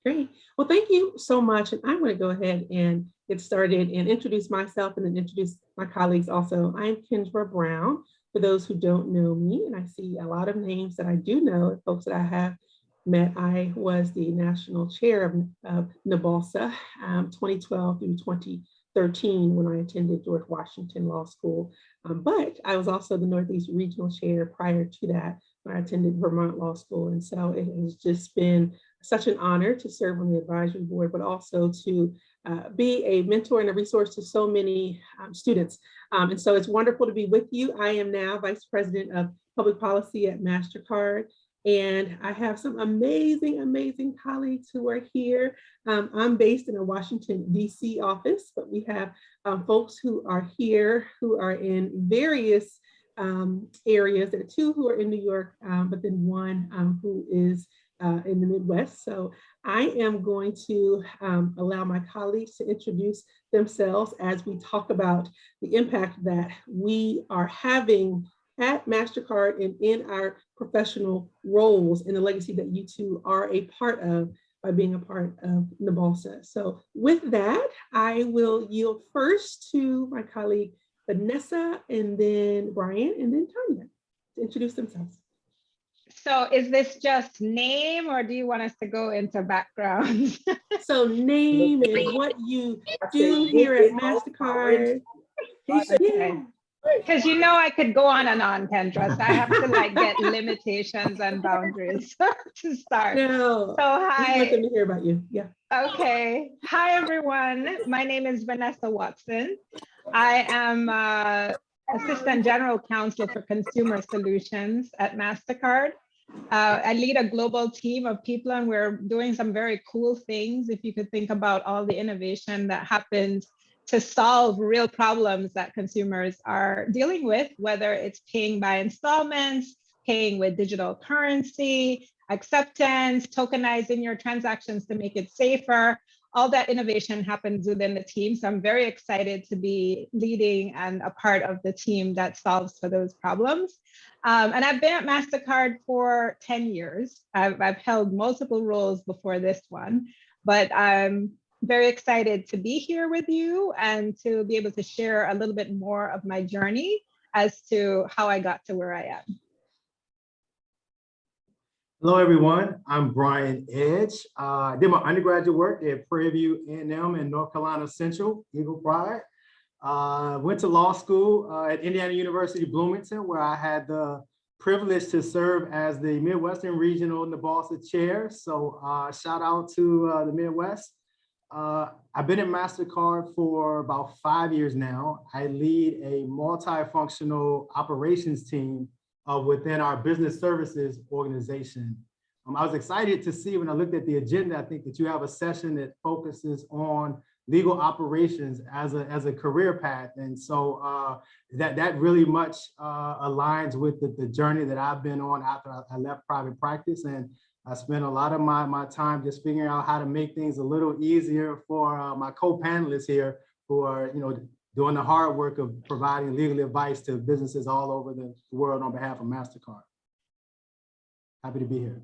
Great. Well, thank you so much. And I'm going to go ahead and get started and introduce myself and then introduce my colleagues also. I'm Kendra Brown, for those who don't know me, and I see a lot of names that I do know, folks that I have met. I was the national chair of NABALSA 2012 through 2013 when I attended George Washington Law School. But I was also the Northeast Regional Chair prior to that when I attended Vermont Law School. And so it has just been such an honor to serve on the advisory board, but also to be a mentor and a resource to so many students. And so it's wonderful to be with you. I am now Vice President of Public Policy at MasterCard. And I have some amazing, amazing colleagues who are here. I'm based in a Washington, D.C. office, but we have folks who are here who are in various areas. There are two who are in New York, but then one who is in the Midwest. So I am going to allow my colleagues to introduce themselves as we talk about the impact that we are having at MasterCard and in our professional roles and the legacy that you two are a part of by being a part of NABALSA. So with that, I will yield first to my colleague, Vanessa, and then Brian, and then Tanya to introduce themselves. So is this just name or do you want us to go into background? So name and what you do here at MasterCard. Okay. Because you know I could go on and on, Kendra, so I have to like get limitations and boundaries to start. No, so hi. We want them to hear about you. Yeah. Okay. Hi, everyone. My name is Vanessa Watson. I am Assistant General Counsel for Consumer Solutions at MasterCard. I lead a global team of people and we're doing some very cool things. If you could think about all the innovation that happens to solve real problems that consumers are dealing with, whether it's paying by installments, paying with digital currency, acceptance, tokenizing your transactions to make it safer. All that innovation happens within the team. So I'm very excited to be leading and a part of the team that solves for those problems. And I've been at MasterCard for 10 years. I've held multiple roles before this one, but I'm very excited to be here with you and to be able to share a little bit more of my journey as to how I got to where I am. Hello, everyone. I'm Brian Edge. I did my undergraduate work at Prairie View A&M in North Carolina Central, Eagle Pride. Went to law school at Indiana University Bloomington, where I had the privilege to serve as the Midwestern Regional NABALSA Chair. So shout out to the Midwest. I've been at MasterCard for about 5 years now. I lead a multifunctional operations team within our business services organization. I was excited to see when I looked at the agenda, I think that you have a session that focuses on legal operations as a career path. And so that really much aligns with the journey that I've been on after I left private practice. And I spent a lot of my time just figuring out how to make things a little easier for my co-panelists here who are, doing the hard work of providing legal advice to businesses all over the world on behalf of MasterCard. Happy to be here.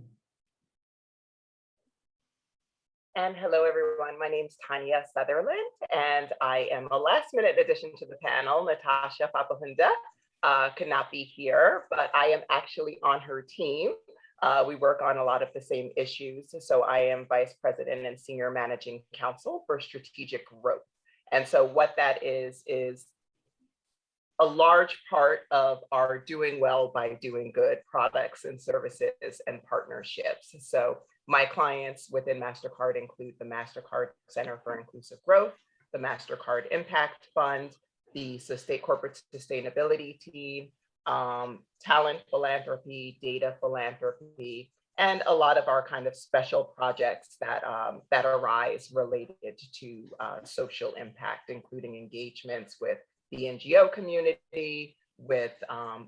And hello, everyone. My name is Tanya Sutherland, and I am a last-minute addition to the panel. Natasha Papahunda could not be here, but I am actually on her team. We work on a lot of the same issues. So I am Vice President and Senior Managing Counsel for Strategic Growth. And so what that is a large part of our doing well by doing good products and services and partnerships. So my clients within MasterCard include the MasterCard Center for Inclusive Growth, the MasterCard Impact Fund, the State Corporate Sustainability Team, talent philanthropy, data philanthropy, and a lot of our kind of special projects that arise related to social impact, including engagements with the NGO community, with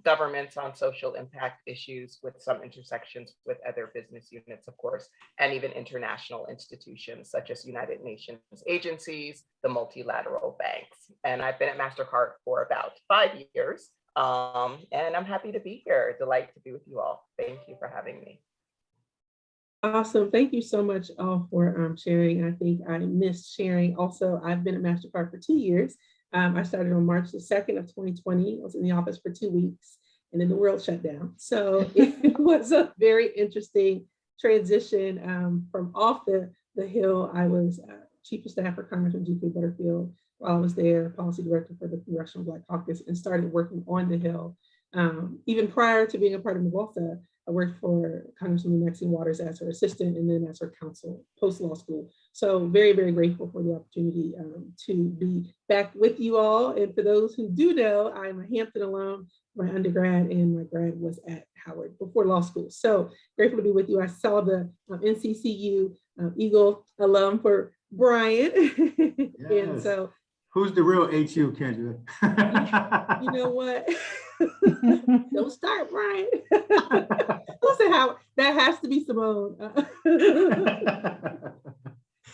governments on social impact issues, with some intersections with other business units, of course, and even international institutions such as United Nations agencies, the multilateral banks. And I've been at MasterCard for about 5 years, and I'm happy to be here. Delight to be with you all. Thank you for having me. Awesome. Thank you so much all for sharing. I think I missed sharing. Also, I've been at MasterCard for 2 years. I started on March the 2nd of 2020. I was in the office for 2 weeks and then the world shut down. So it was a very interesting transition from off the hill. I was chief of staff for Congressman G.K. Butterfield while I was there, policy director for the Congressional Black Caucus, and started working on the Hill. Even prior to being a part of NWOLSA, I worked for Congresswoman Maxine Waters as her assistant and then as her counsel post-law school. So very, very grateful for the opportunity to be back with you all. And for those who do know, I'm a Hampton alum. My undergrad and my grad was at Howard before law school. So grateful to be with you. I saw the NCCU Eagle alum for Brian. Yes. And so who's the real HU, Kendra? you know what? Don't start, Brian. Listen, how that has to be Simone.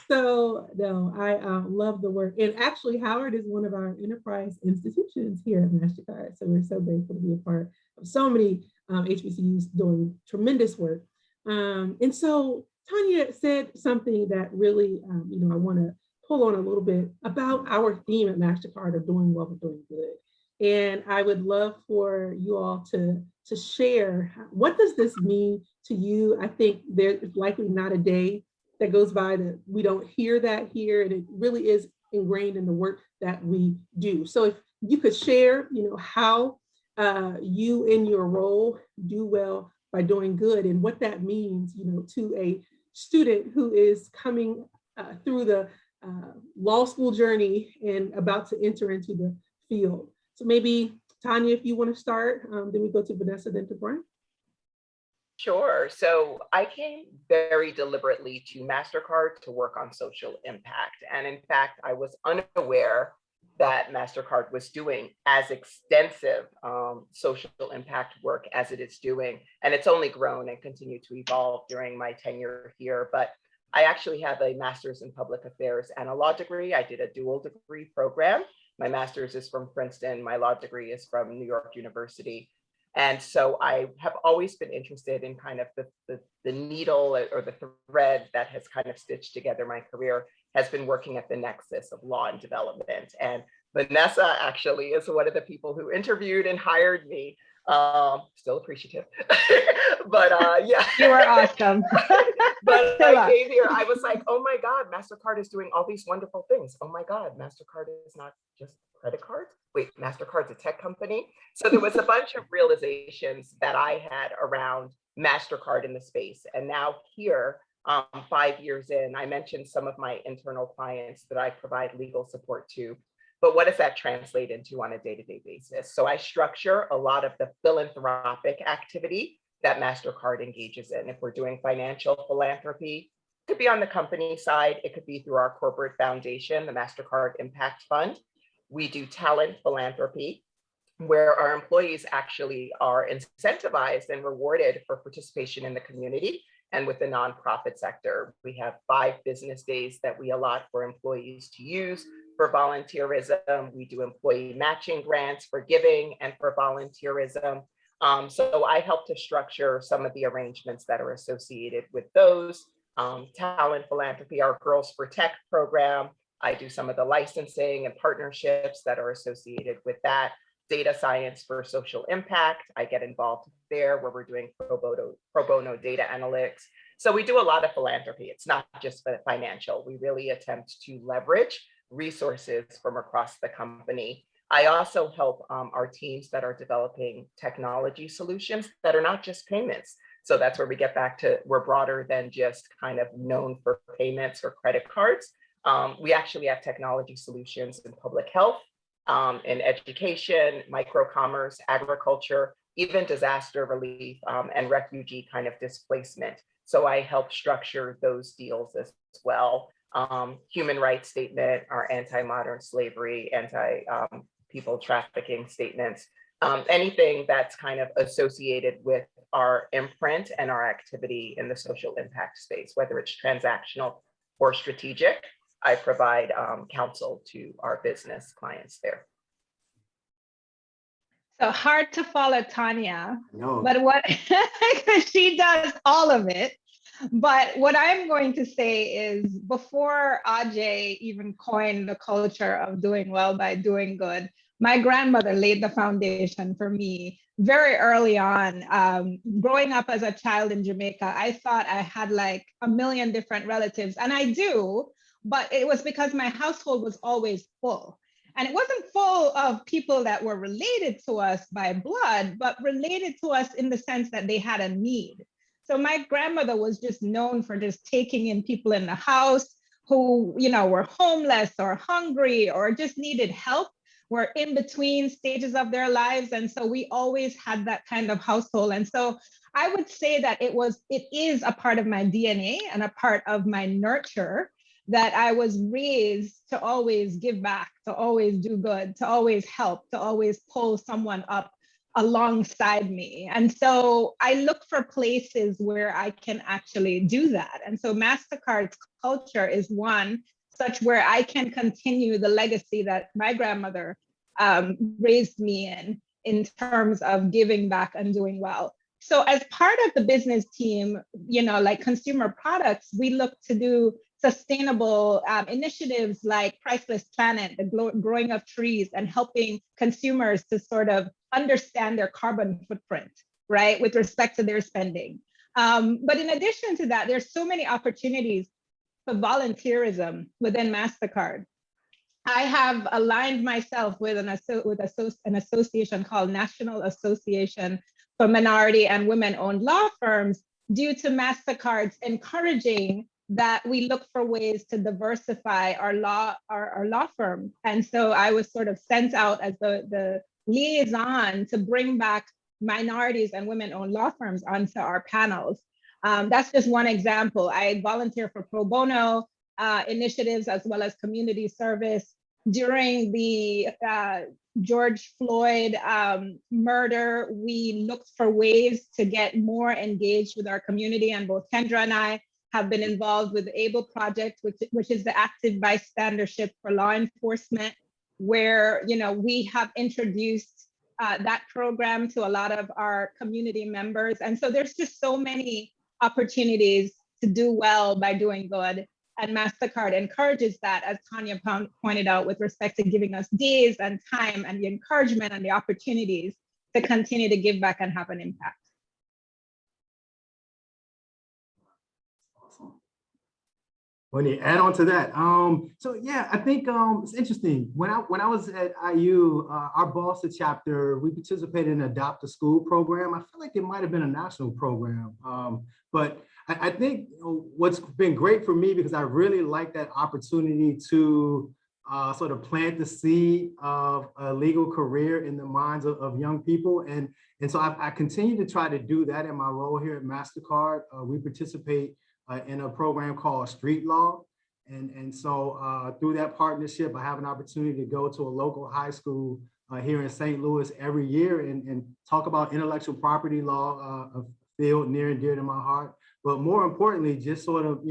So no, I love the work. And actually, Howard is one of our enterprise institutions here at MasterCard. So we're so grateful to be a part of so many HBCUs doing tremendous work. And so Tanya said something that really, I want to pull on a little bit about our theme at MasterCard of doing well but doing good. And I would love for you all to share, what does this mean to you? I think there's likely not a day that goes by that we don't hear that here, and it really is ingrained in the work that we do. So if you could share, how you in your role do well by doing good, and what that means, to a student who is coming through the law school journey and about to enter into the field. So maybe Tanya, if you want to start, then we go to Vanessa, then to Brian. Sure. So I came very deliberately to MasterCard to work on social impact. And in fact, I was unaware that MasterCard was doing as extensive social impact work as it is doing. And it's only grown and continued to evolve during my tenure here. But I actually have a master's in public affairs and a law degree. I did a dual degree program. My master's is from Princeton. My law degree is from New York University. And so I have always been interested in kind of the needle or the thread that has kind of stitched together my career, has been working at the nexus of law and development. And Vanessa actually is one of the people who interviewed and hired me. Still appreciative, but yeah. You are awesome. But I came here, I was like, oh my God, MasterCard is doing all these wonderful things. Oh my God, MasterCard is not just credit cards. Wait, MasterCard's a tech company. So there was a bunch of realizations that I had around MasterCard in the space. And now here, 5 years in, I mentioned some of my internal clients that I provide legal support to. But what does that translate into on a day-to-day basis? So I structure a lot of the philanthropic activity that MasterCard engages in. If we're doing financial philanthropy, it could be on the company side, it could be through our corporate foundation, the MasterCard Impact Fund. We do talent philanthropy, where our employees actually are incentivized and rewarded for participation in the community. And with the nonprofit sector, we have 5 business days that we allot for employees to use for volunteerism. We do employee matching grants for giving and for volunteerism. So I help to structure some of the arrangements that are associated with those. Talent philanthropy, our Girls for Tech program. I do some of the licensing and partnerships that are associated with that. Data science for social impact. I get involved there where we're doing pro bono data analytics. So we do a lot of philanthropy. It's not just for the financial. We really attempt to leverage resources from across the company. I also help our teams that are developing technology solutions that are not just payments. So that's where we get back to, we're broader than just kind of known for payments or credit cards. We actually have technology solutions in public health, in education, micro-commerce, agriculture, even disaster relief and refugee kind of displacement. So I help structure those deals as well. Human rights statement, our anti-modern slavery, anti-people trafficking statements, anything that's kind of associated with our imprint and our activity in the social impact space, whether it's transactional or strategic. I provide counsel to our business clients there. So hard to follow Tanya, No. but what she does all of it. But what I'm going to say is before Ajay even coined the culture of doing well by doing good, my grandmother laid the foundation for me very early on. Growing up as a child in Jamaica, I thought I had like a million different relatives, and I do, but it was because my household was always full. And it wasn't full of people that were related to us by blood, but related to us in the sense that they had a need. So my grandmother was just known for just taking in people in the house who, were homeless or hungry or just needed help, were in between stages of their lives. And so we always had that kind of household. And so I would say that it is a part of my DNA and a part of my nurture, that I was raised to always give back, to always do good, to always help, to always pull someone up alongside me. And so I look for places where I can actually do that. And so MasterCard's culture is one such where I can continue the legacy that my grandmother raised me in terms of giving back and doing well. So as part of the business team, like consumer products, we look to do sustainable initiatives like Priceless Planet, the growing of trees, and helping consumers to sort of understand their carbon footprint, right, with respect to their spending. But in addition to that, there's so many opportunities for volunteerism within MasterCard. I have aligned myself with an association called National Association for Minority and Women-Owned Law Firms, due to MasterCard's encouraging that we look for ways to diversify our law firm. And so I was sort of sent out as the liaison to bring back minorities and women-owned law firms onto our panels. That's just one example. I volunteer for pro bono initiatives as well as community service. During the George Floyd murder, we looked for ways to get more engaged with our community, and both Kendra and I have been involved with the ABLE project, which is the active bystandership for law enforcement, where we have introduced that program to a lot of our community members. And so there's just so many opportunities to do well by doing good. And MasterCard encourages that, as Tanya pointed out, with respect to giving us days and time and the encouragement and the opportunities to continue to give back and have an impact. When you add on to that, so yeah, I think it's interesting. When I was at IU, our Boston chapter, we participated in an Adopt a School program. I feel like it might have been a national program, but I think what's been great for me, because I really like that opportunity to sort of plant the seed of a legal career in the minds of young people, and so I continue to try to do that in my role here at MasterCard. We participate in a program called Street Law. And so through that partnership, I have an opportunity to go to a local high school here in St. Louis every year and talk about intellectual property law, a field near and dear to my heart. But more importantly, just sort of,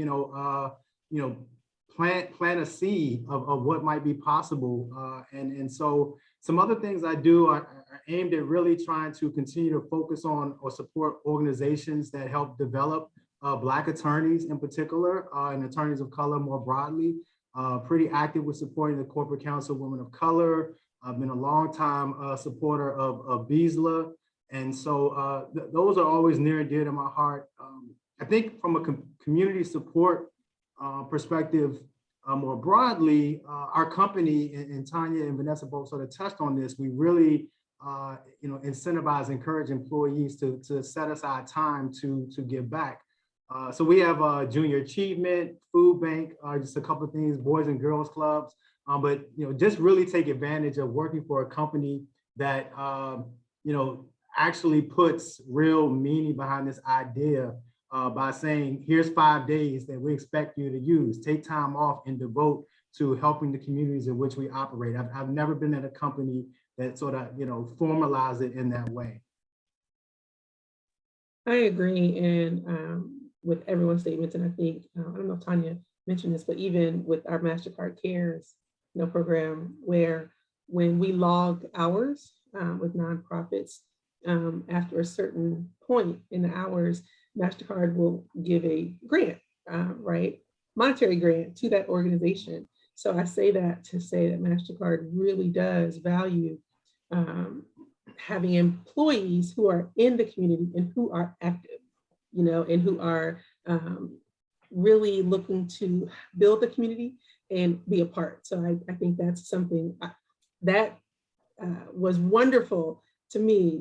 plant a seed of what might be possible. And so some other things I do are aimed at really trying to continue to focus on or support organizations that help develop Black attorneys in particular, and attorneys of color more broadly. Pretty active with supporting the Corporate Council of Women of Color. I've been a long time supporter of BESLA. And so those are always near and dear to my heart. I think from a community support perspective, more broadly, our company, and Tanya and Vanessa both sort of touched on this, we really incentivize, encourage employees to set aside time to give back. So we have junior achievement, food bank, just a couple of things, boys and girls clubs, but just really take advantage of working for a company that actually puts real meaning behind this idea by saying, here's 5 days that we expect you to use. Take time off and devote to helping the communities in which we operate. I've never been at a company that sort of formalized it in that way. I agree, and with everyone's statements, and I think I don't know if Tanya mentioned this, but even with our MasterCard Cares program, where when we log hours with nonprofits, after a certain point in the hours, MasterCard will give a grant, right? Monetary grant to that organization. So I say that to say that MasterCard really does value having employees who are in the community and who are active, and who are really looking to build the community and be a part. So I think that's something that was wonderful to me,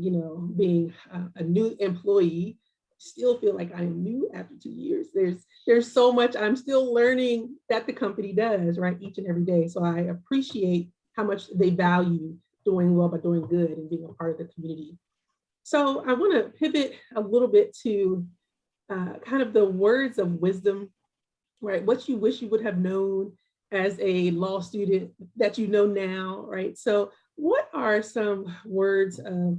being a new employee. Still feel like I am new after 2 years. There's so much I'm still learning that the company does, right, each and every day. So I appreciate how much they value doing well by doing good and being a part of the community. So I want to pivot a little bit to kind of the words of wisdom, right? What you wish you would have known as a law student that you know now, right? So what are some words of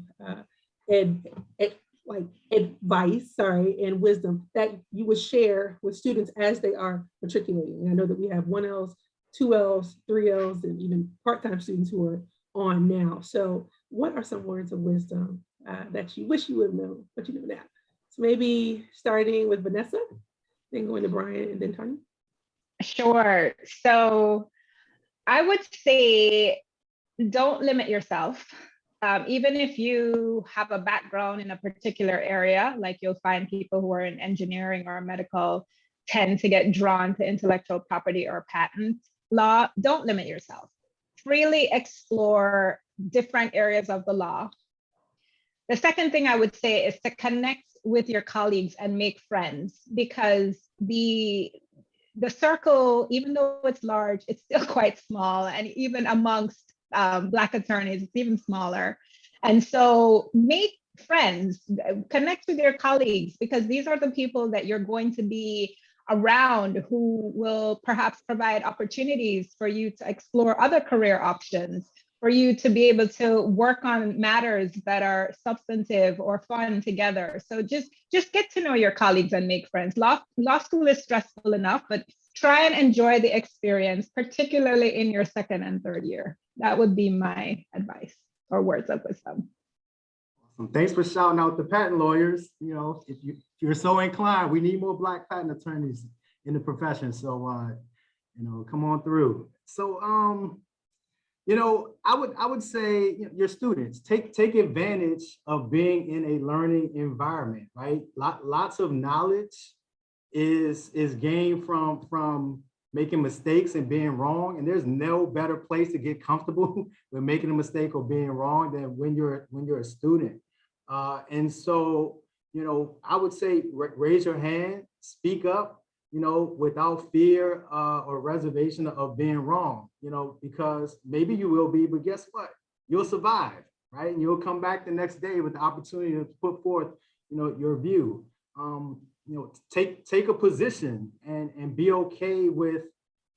advice, and wisdom that you would share with students as they are matriculating? And I know that we have 1Ls, 2Ls, 3Ls, and even part-time students who are on now. So what are some words of wisdom that you wish you would have known, but you know now? So maybe starting with Vanessa, then going to Brian, and then Tanya. Sure. So I would say, don't limit yourself. Even if you have a background in a particular area, like you'll find people who are in engineering or medical tend to get drawn to intellectual property or patent law, don't limit yourself. Freely explore different areas of the law. The second thing I would say is to connect with your colleagues and make friends, because the circle, even though it's large, it's still quite small. And even amongst Black attorneys, it's even smaller. And so make friends, connect with your colleagues, because these are the people that you're going to be around who will perhaps provide opportunities for you to explore other career options, for you to be able to work on matters that are substantive or fun together. So just get to know your colleagues and make friends. Law school is stressful enough, but try and enjoy the experience, particularly in your second and third year. That would be my advice or words of wisdom. Awesome. Thanks for shouting out the patent lawyers. If you're so inclined, we need more Black patent attorneys in the profession. So, come on through. So, I would say your students take advantage of being in a learning environment, right? Lots of knowledge is gained from making mistakes and being wrong, and there's no better place to get comfortable with making a mistake or being wrong than when you're a student. And so, I would say raise your hand, speak up, without fear or reservation of being wrong, because maybe you will be, but guess what? You'll survive, right? And you'll come back the next day with the opportunity to put forth, your view. Take a position and be okay with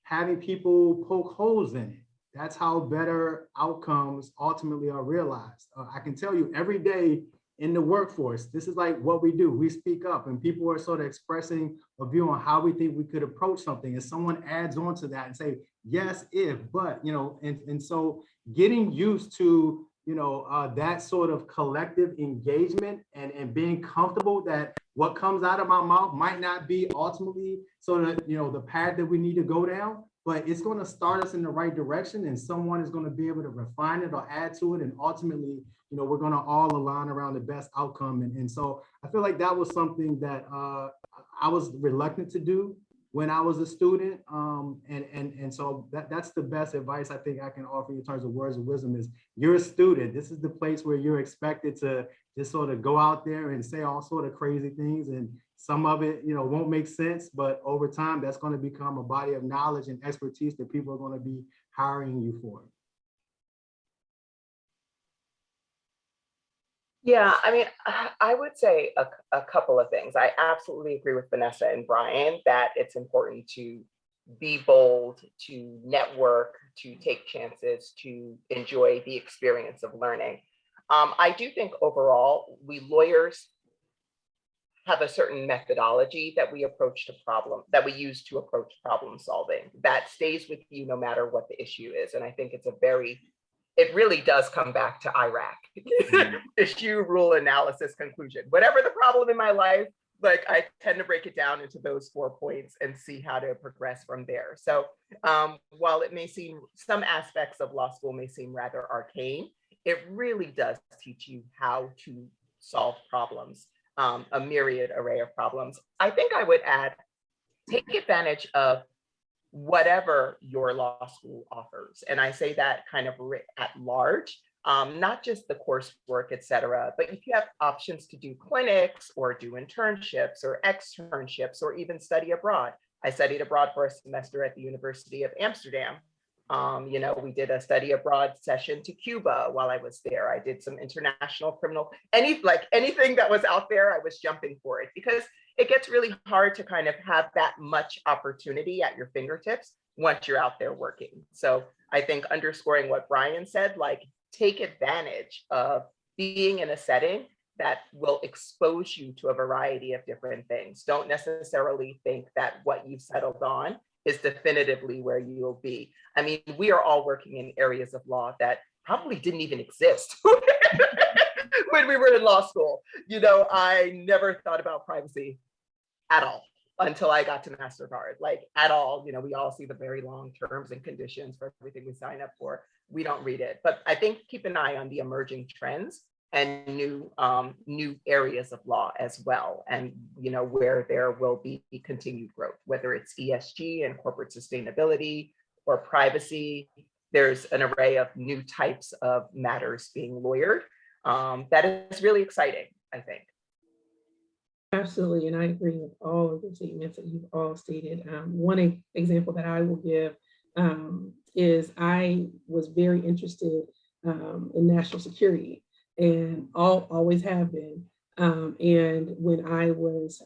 having people poke holes in it. That's how better outcomes ultimately are realized. I can tell you every day in the workforce, this is like what we do. We speak up and people are sort of expressing a view on how we think we could approach something. And someone adds on to that and say, yes, if, but, and so getting used to, that sort of collective engagement and being comfortable that what comes out of my mouth might not be ultimately sort of, the path that we need to go down, but it's going to start us in the right direction, and someone is going to be able to refine it or add to it. And ultimately, we're going to all align around the best outcome. And so I feel like that was something that I was reluctant to do when I was a student. And so that's the best advice I think I can offer you in terms of words of wisdom is you're a student. This is the place where you're expected to just sort of go out there and say all sort of crazy things. And some of it, won't make sense, but over time, that's going to become a body of knowledge and expertise that people are going to be hiring you for. Yeah, I mean, I would say a couple of things. I absolutely agree with Vanessa and Brian that it's important to be bold, to network, to take chances, to enjoy the experience of learning. I do think overall, we lawyers have a certain methodology that we use to approach problem solving that stays with you no matter what the issue is. And I think it really does come back to Iraq. Issue, rule, analysis, conclusion. Whatever the problem in my life, like I tend to break it down into those 4 points and see how to progress from there. So while it may seem, some aspects of law school may seem rather arcane, it really does teach you how to solve problems, a myriad array of problems. I think I would add, take advantage of whatever your law school offers. And I say that kind of at large, not just the coursework, et cetera, but if you have options to do clinics or do internships or externships or even study abroad. I studied abroad for a semester at the University of Amsterdam. We did a study abroad session to Cuba while I was there. I did some international criminal, anything that was out there, I was jumping for it, because it gets really hard to kind of have that much opportunity at your fingertips once you're out there working. So I think underscoring what Brian said, like, take advantage of being in a setting that will expose you to a variety of different things. Don't necessarily think that what you've settled on is definitively where you'll be. I mean, we are all working in areas of law that probably didn't even exist when we were in law school. I never thought about privacy at all until I got to MasterCard, like at all. We all see the very long terms and conditions for everything we sign up for. We don't read it, but I think keep an eye on the emerging trends and new areas of law as well, and where there will be continued growth, whether it's ESG and corporate sustainability or privacy. There's an array of new types of matters being lawyered. That is really exciting, I think. Absolutely, and I agree with all of the statements that you've all stated. One example that I will give is I was very interested in national security, and always have been. And when I was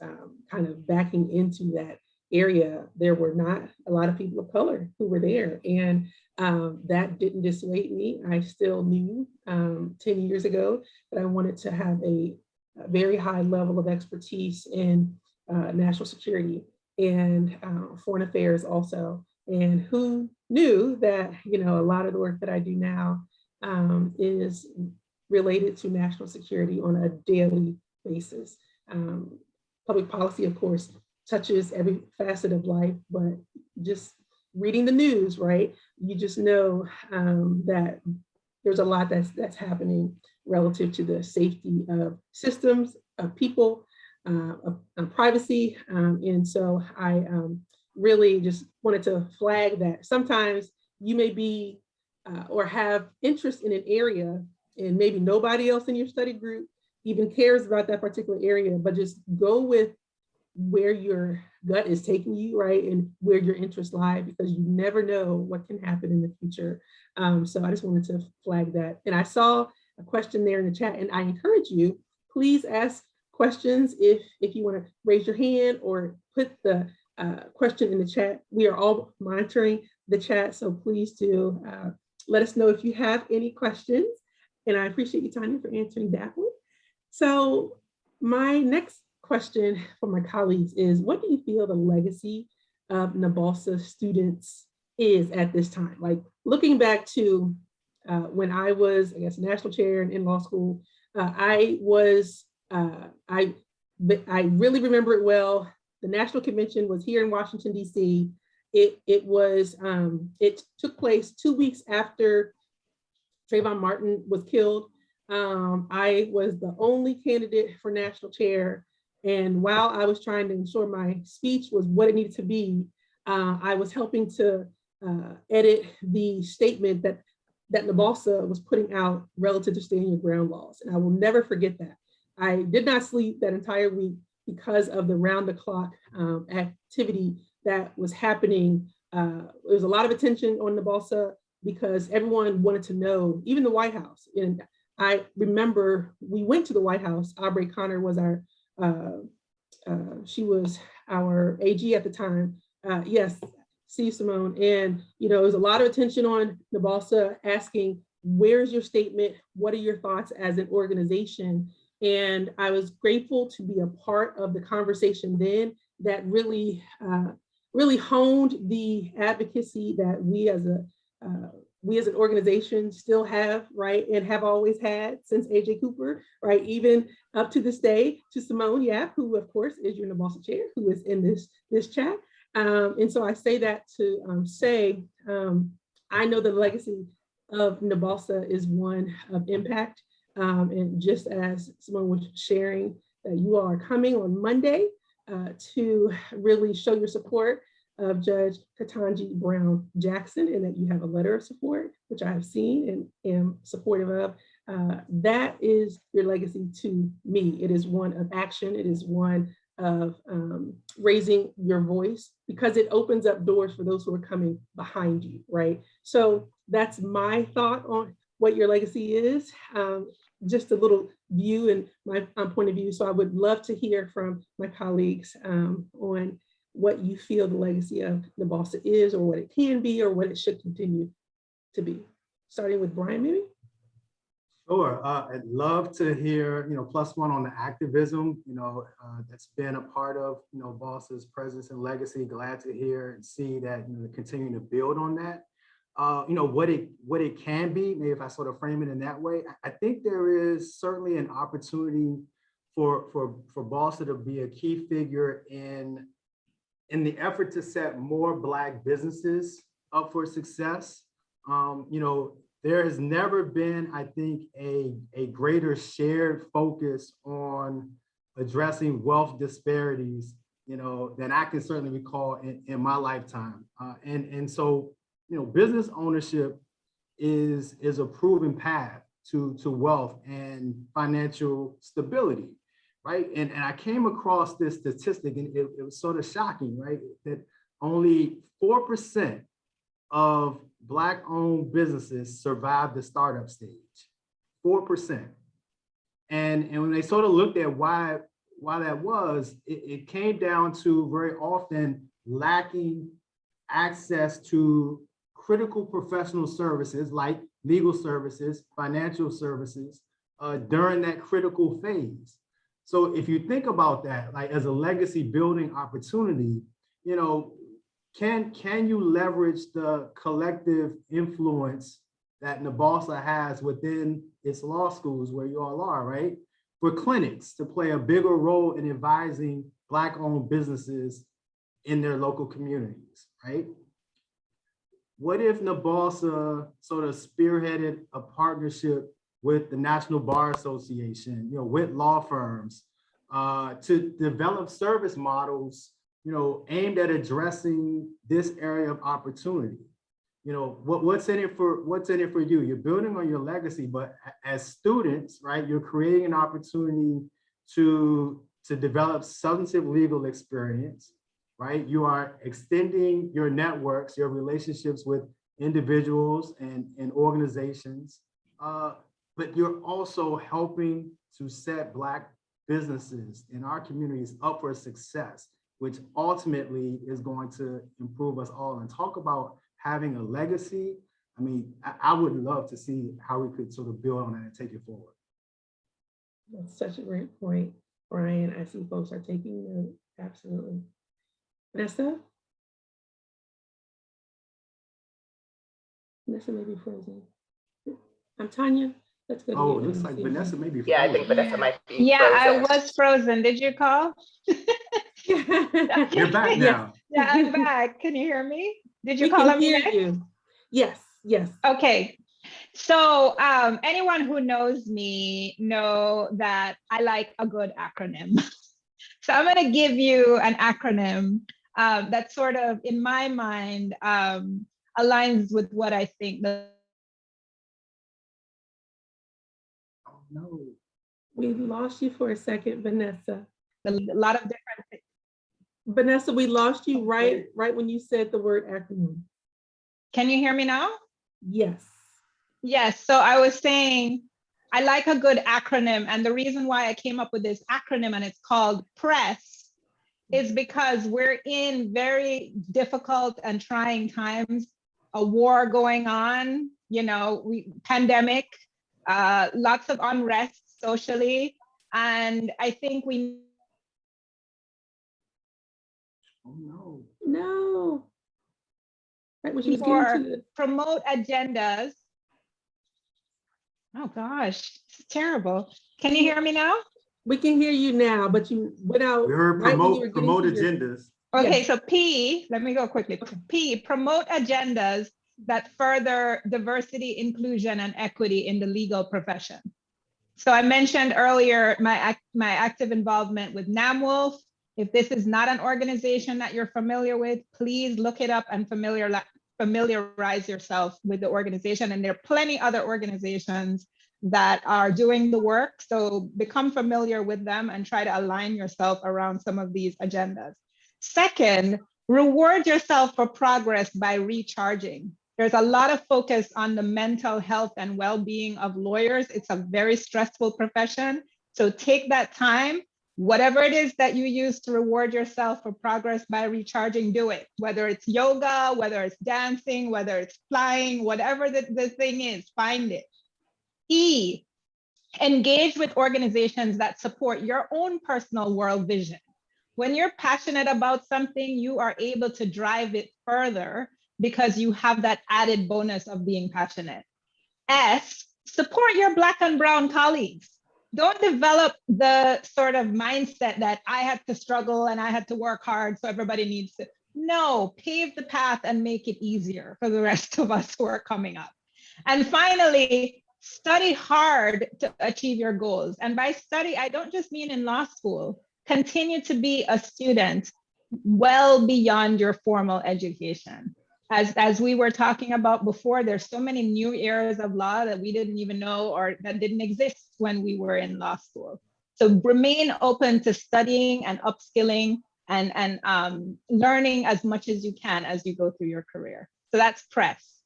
kind of backing into that area, there were not a lot of people of color who were there, and that didn't dissuade me. I still knew 10 years ago that I wanted to have a very high level of expertise in national security and foreign affairs also. And who knew that, a lot of the work that I do now is related to national security on a daily basis. Public policy, of course, touches every facet of life, but just reading the news, right? You just know that there's a lot that's happening relative to the safety of systems, of people, of privacy. And so I really just wanted to flag that sometimes you may be or have interest in an area and maybe nobody else in your study group even cares about that particular area, but just go with where your gut is taking you, right? And where your interests lie, because you never know what can happen in the future. So I just wanted to flag that. And I saw a question there in the chat, and I encourage you, please ask questions if you want to raise your hand or put the question in the chat. We are all monitoring the chat, so please do let us know if you have any questions. And I appreciate you, Tanya, for answering that one. So my next question for my colleagues is, what do you feel the legacy of NABALSA students is at this time? Like, looking back to when I was, I guess, national chair and in law school, I really remember it well. The national convention was here in Washington, D.C. It took place 2 weeks after Trayvon Martin was killed. I was the only candidate for national chair. And while I was trying to ensure my speech was what it needed to be, I was helping to edit the statement that NABALSA was putting out relative to stand your ground laws. And I will never forget that. I did not sleep that entire week because of the round the clock activity that was happening. There was a lot of attention on NABALSA because everyone wanted to know, even the White House. And I remember we went to the White House. Aubrey Connor was she was our AG at the time. Yes, Steve Simone. And, there was a lot of attention on NABALSA asking, where's your statement? What are your thoughts as an organization? And I was grateful to be a part of the conversation then that really honed the advocacy that we as we as an organization still have, right, and have always had since AJ Cooper, right, even up to this day, to Simone Yap, who of course is your NABALSA chair, who is in this chat. And so I say that to say, I know the legacy of NABALSA is one of impact. And just as Simone was sharing, that you all are coming on Monday to really show your support of Judge Ketanji Brown Jackson, and that you have a letter of support, which I have seen and am supportive of. That is your legacy to me. It is one of action. It is one of raising your voice, because it opens up doors for those who are coming behind you, right? So that's my thought on what your legacy is. Just a little view and my point of view. So I would love to hear from my colleagues on what you feel the legacy of NABALSA is, or what it can be, or what it should continue to be. Starting with Brian, maybe? Sure. I'd love to hear, plus one on the activism, that's been a part of, BOSS's presence and legacy. Glad to hear and see that, continuing to build on that. What it can be, maybe if I sort of frame it in that way, I think there is certainly an opportunity for BOSSA to be a key figure in the effort to set more Black businesses up for success. There has never been, I think, a greater shared focus on addressing wealth disparities, than I can certainly recall in my lifetime. And so, business ownership is a proven path to wealth and financial stability, right? And I came across this statistic, and it was sort of shocking, right? That only 4% of Black-owned businesses survive the startup stage, 4%. And when they sort of looked at why that was, it came down to very often lacking access to critical professional services like legal services, financial services during that critical phase. So if you think about that, like as a legacy building opportunity, can you leverage the collective influence that NABALSA has within its law schools where you all are, right? For clinics to play a bigger role in advising Black-owned businesses in their local communities, right? What if NABALSA sort of spearheaded a partnership with the National Bar Association, with law firms to develop service models, aimed at addressing this area of opportunity? What's in it for you? You're building on your legacy, but as students, right, you're creating an opportunity to develop substantive legal experience, right? You are extending your networks, your relationships with individuals and organizations, but you're also helping to set Black businesses in our communities up for success, which ultimately is going to improve us all. And talk about having a legacy. I mean, I would love to see how we could sort of build on that and take it forward. That's such a great point, Brian. I see folks are taking note. Absolutely. Vanessa? Vanessa may be frozen. I'm Tanya. Let's go. Oh, it looks like Vanessa may be frozen. Yeah, I think Vanessa might be Yeah, frozen. I was frozen. Did you call? You're back now. Yeah, I'm back. Can you hear me? Did you We call can me hear next? you. Yes, yes. Okay. So anyone who knows me know that I like a good acronym. So I'm going to give you an acronym that sort of, in my mind, aligns with what I think. Oh no. We lost you for a second, Vanessa. A lot of different things. Vanessa, we lost you right when you said the word acronym. Can you hear me now? Yes. Yes. So I was saying, I like a good acronym. And the reason why I came up with this acronym, and it's called PRESS, is because we're in very difficult and trying times, a war going on, pandemic, lots of unrest socially. And I think we. Oh no. No. Right when she was getting to For the, promote agendas. Oh gosh, it's terrible. Can you hear me now? we can hear you now, but you went out We heard right when you were getting promote to your, agendas. Okay, yes. so P, let me go quickly. P, promote agendas that further diversity, inclusion, and equity in the legal profession. So I mentioned earlier my active involvement with NAMWOLF. If this is not an organization that you're familiar with, please look it up and familiarize yourself with the organization. And there are plenty other organizations that are doing the work. So become familiar with them and try to align yourself around some of these agendas. Second, reward yourself for progress by recharging. There's a lot of focus on the mental health and well-being of lawyers. It's a very stressful profession. So take that time, whatever it is that you use to reward yourself for progress by recharging, do it. Whether it's yoga, whether it's dancing, whether it's flying, whatever the thing is, find it. E, engage with organizations that support your own personal world vision. When you're passionate about something, you are able to drive it further because you have that added bonus of being passionate. S, support your Black and Brown colleagues. Don't develop the sort of mindset that I had to struggle and I had to work hard, so everybody needs to. No, pave the path and make it easier for the rest of us who are coming up. And finally, study hard to achieve your goals. And by study, I don't just mean in law school. Continue to be a student well beyond your formal education. As we were talking about before, there's so many new areas of law that we didn't even know or that didn't exist when we were in law school. So remain open to studying and upskilling and learning as much as you can as you go through your career. So that's press.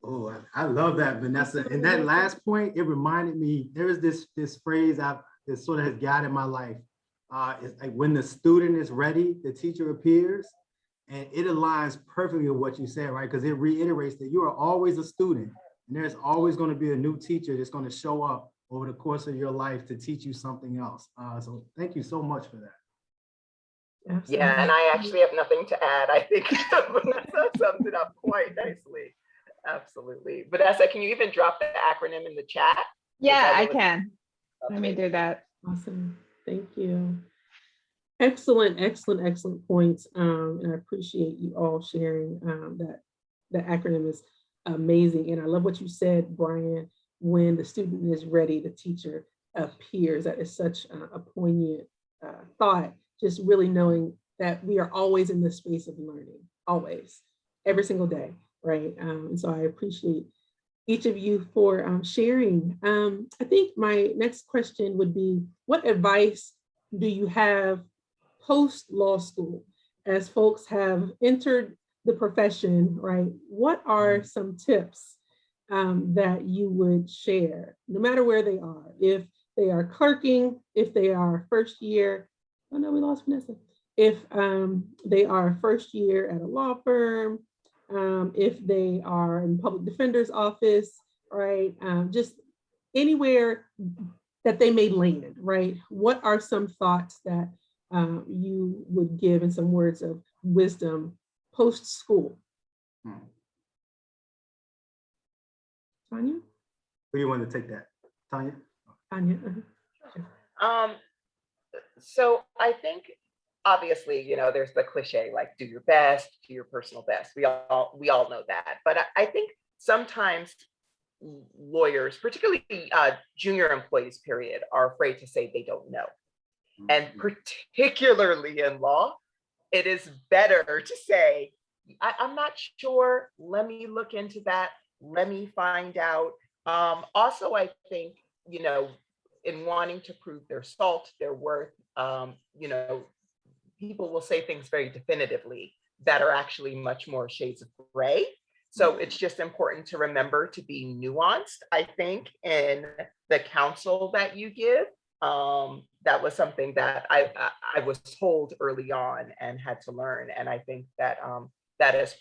Oh, I love that, Vanessa. And that last point, it reminded me, there is this phrase that sort of has guided my life. It's like when the student is ready, the teacher appears. And it aligns perfectly with what you said, right? Because it reiterates that you are always a student and there's always going to be a new teacher that's going to show up over the course of your life to teach you something else. So thank you so much for that. Absolutely. Yeah, and I actually have nothing to add. I think Vanessa summed it up quite nicely. Absolutely. Vanessa, can you even drop the acronym in the chat? Yeah, I can. Let me do that. Awesome. Thank you. Excellent, excellent, excellent points. And I appreciate you all sharing that. The acronym is amazing. And I love what you said, Brian, when the student is ready, the teacher appears. That is such a poignant thought, just really knowing that we are always in the space of learning, always, every single day, right? And so I appreciate each of you for sharing. I think my next question would be, what advice do you have post law school as folks have entered the profession, right? What are some tips that you would share, no matter where they are? If they are clerking, if they are first year, oh no, we lost Vanessa. If they are first year at a law firm, if they are in public defender's office, right? Just anywhere that they may land, right? What are some thoughts that you would give in some words of wisdom post school? Tanya? Who you want to take that? Tanya? Tanya. So I think obviously, there's the cliche, like do your best, do your personal best. We all know that. But I think sometimes lawyers, particularly junior employees, period, are afraid to say they don't know. And particularly in law, it is better to say, I'm not sure, let me look into that, let me find out. Also, I think, in wanting to prove their salt, their worth, people will say things very definitively that are actually much more shades of gray. So it's just important to remember to be nuanced, I think, in the counsel that you give. That was something that I was told early on and had to learn. And I think that that has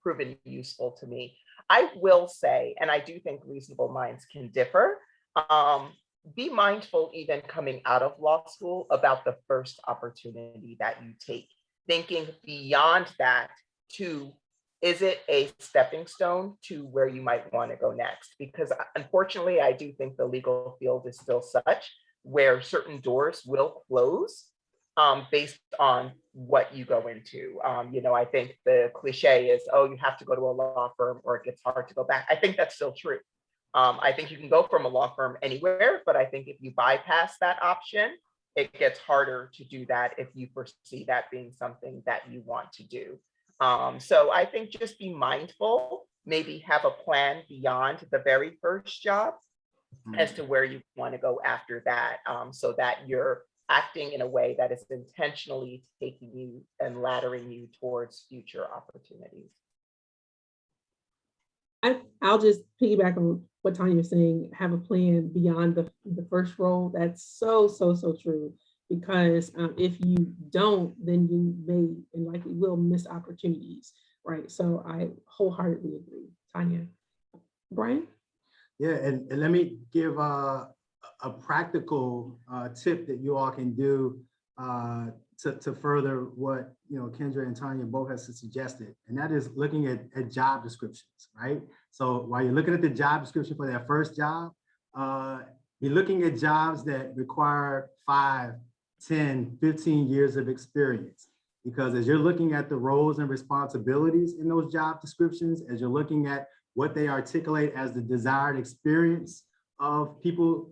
proven useful to me. I will say, and I do think reasonable minds can differ, be mindful even coming out of law school about the first opportunity that you take, thinking beyond that to is it a stepping stone to where you might want to go next? Because unfortunately, I do think the legal field is still such where certain doors will close based on what you go into. I think the cliche is, oh, you have to go to a law firm or it gets hard to go back. I think that's still true. I think you can go from a law firm anywhere, but I think if you bypass that option, it gets harder to do that if you foresee that being something that you want to do. So I think just be mindful, maybe have a plan beyond the very first job as to where you want to go after that, so that you're acting in a way that is intentionally taking you and laddering you towards future opportunities. I'll just piggyback on what Tanya was saying, have a plan beyond the first role. That's so true. Because if you don't, then you may and likely will miss opportunities, right? So I wholeheartedly agree. Tanya. Brian? Yeah, and let me give a practical tip that you all can do to further what Kendra and Tanya both have suggested, and that is looking at job descriptions, right? So while you're looking at the job description for that first job, you're looking at jobs that require 5, 10, 15 years of experience. Because as you're looking at the roles and responsibilities in those job descriptions, as you're looking at what they articulate as the desired experience of people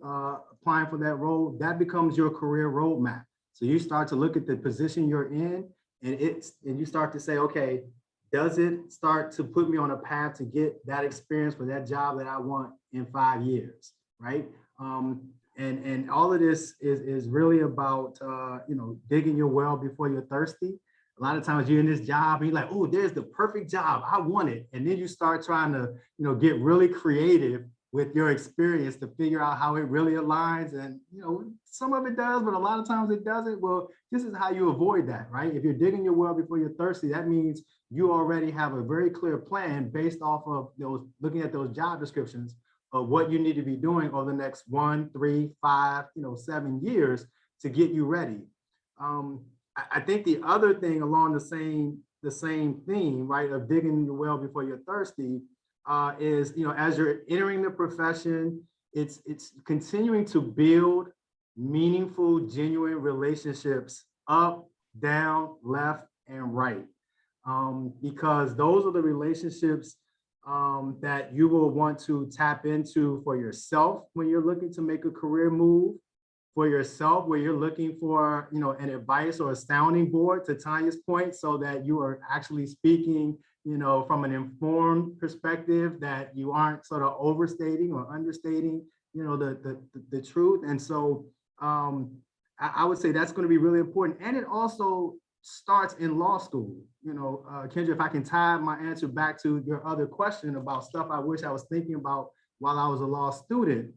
applying for that role, that becomes your career roadmap. So you start to look at the position you're in, and you start to say, okay, does it start to put me on a path to get that experience for that job that I want in 5 years, right? And all of this is really about digging your well before you're thirsty. A lot of times you're in this job and you're like, oh, there's the perfect job, I want it. And then you start trying to get really creative with your experience to figure out how it really aligns. And some of it does, but a lot of times it doesn't. Well, this is how you avoid that, right? If you're digging your well before you're thirsty, that means you already have a very clear plan based off of looking at those job descriptions of what you need to be doing over the next 1, 3, 5, 7 years to get you ready. I think the other thing along the same theme, right, of digging your well before you're thirsty, is as you're entering the profession, it's continuing to build meaningful, genuine relationships up, down, left, and right, because those are the relationships that you will want to tap into for yourself when you're looking to make a career move, for yourself where you're looking for an advice or a sounding board, to Tanya's point, so that you are actually speaking from an informed perspective, that you aren't sort of overstating or understating the truth. And so I would say that's going to be really important. And it also starts in law school. Kendra, if I can tie my answer back to your other question about stuff I wish I was thinking about while I was a law student,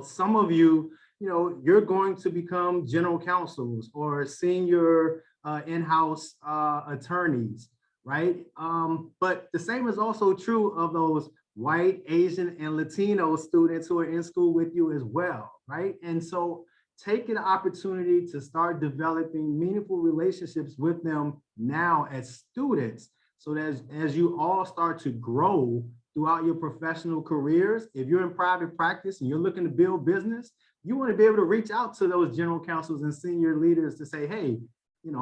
some of you, you're going to become general counsels or senior in-house attorneys, right? But the same is also true of those white, Asian, and Latino students who are in school with you as well, right? And so take an opportunity to start developing meaningful relationships with them now as students, so that as you all start to grow throughout your professional careers, if you're in private practice and you're looking to build business, you want to be able to reach out to those general counsels and senior leaders to say, hey,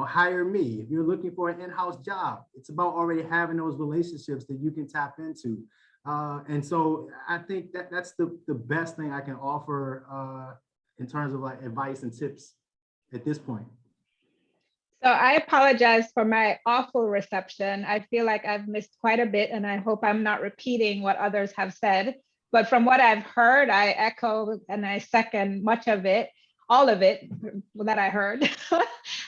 hire me. If you're looking for an in-house job, it's about already having those relationships that you can tap into. And so I think that's the best thing I can offer in terms of like advice and tips at this point. So I apologize for my awful reception. I feel like I've missed quite a bit, and I hope I'm not repeating what others have said. But from what I've heard, I echo and I second much of it, all of it that I heard.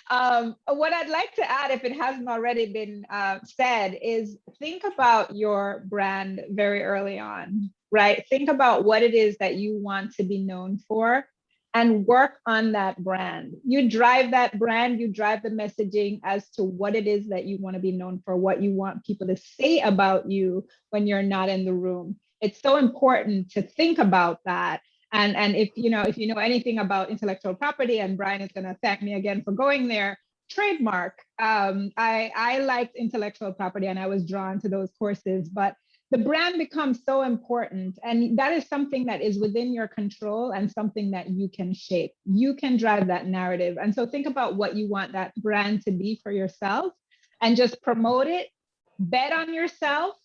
What I'd like to add, if it hasn't already been said, is think about your brand very early on, right? Think about what it is that you want to be known for and work on that brand. You drive that brand, you drive the messaging as to what it is that you want to be known for, what you want people to say about you when you're not in the room. It's so important to think about that. And if you know anything about intellectual property, and Brian is going to thank me again for going there, trademark. I liked intellectual property and I was drawn to those courses, but the brand becomes so important. And that is something that is within your control and something that you can shape. You can drive that narrative. And so think about what you want that brand to be for yourself and just promote it. Bet on yourself.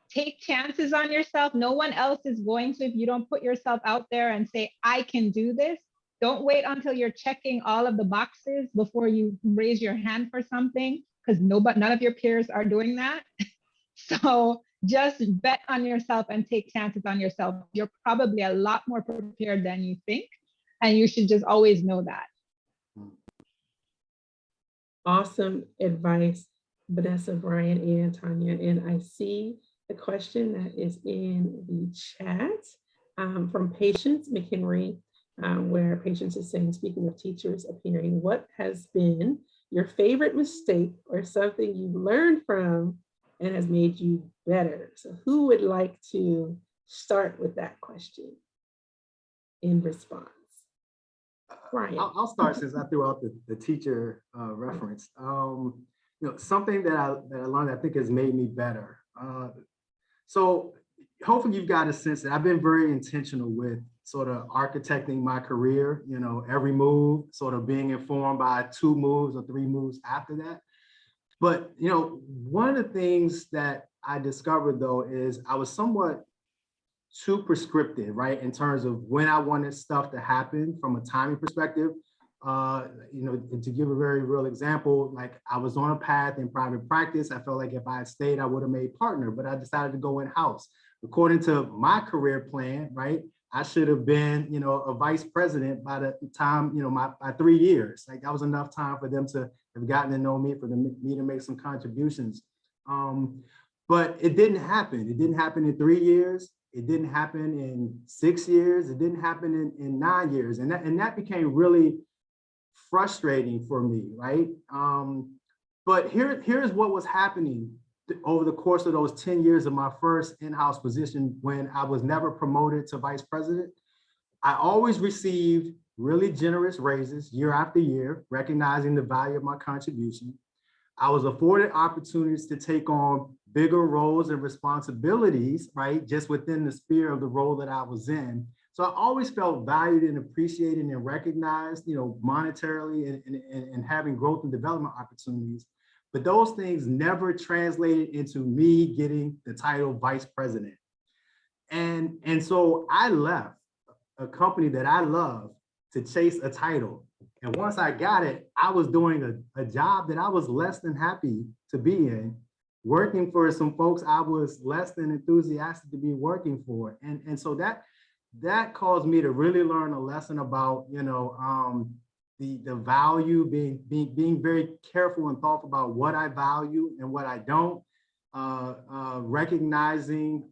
Take chances on yourself. No one else is going to if you don't put yourself out there and say, I can do this. Don't wait until you're checking all of the boxes before you raise your hand for something, because none of your peers are doing that. So just bet on yourself and take chances on yourself. You're probably a lot more prepared than you think, and you should just always know that. Awesome advice, Vanessa, Brian, and Tanya. And I see the question that is in the chat from Patience McHenry, where Patience is saying, speaking of teachers appearing, what has been your favorite mistake or something you learned from and has made you better? So who would like to start with that question in response? Brian. I'll start since I threw out the teacher reference. Something that I learned, I think, has made me better. So hopefully you've got a sense that I've been very intentional with sort of architecting my career, every move, sort of being informed by 2 moves or 3 moves after that. But, one of the things that I discovered, though, is I was somewhat too prescriptive, right, in terms of when I wanted stuff to happen from a timing perspective. And to give a very real example, like I was on a path in private practice. I felt like if I had stayed, I would have made partner, but I decided to go in-house. According to my career plan, right, I should have been, a vice president by the time, by 3 years. Like that was enough time for them to have gotten to know me, for me to make some contributions. But it didn't happen. It didn't happen in 3 years. It didn't happen in 6 years. It didn't happen in 9 years. And that became really frustrating for me, right? But here's what was happening over the course of those 10 years of my first in-house position when I was never promoted to vice president. I always received really generous raises year after year, recognizing the value of my contribution. I was afforded opportunities to take on bigger roles and responsibilities, right, just within the sphere of the role that I was in. So I always felt valued and appreciated and recognized, monetarily and having growth and development opportunities. But those things never translated into me getting the title vice president. And so I left a company that I love to chase a title. And once I got it, I was doing a job that I was less than happy to be in, working for some folks I was less than enthusiastic to be working for. And so that caused me to really learn a lesson about, the value, being very careful and thoughtful about what I value and what I don't, recognizing,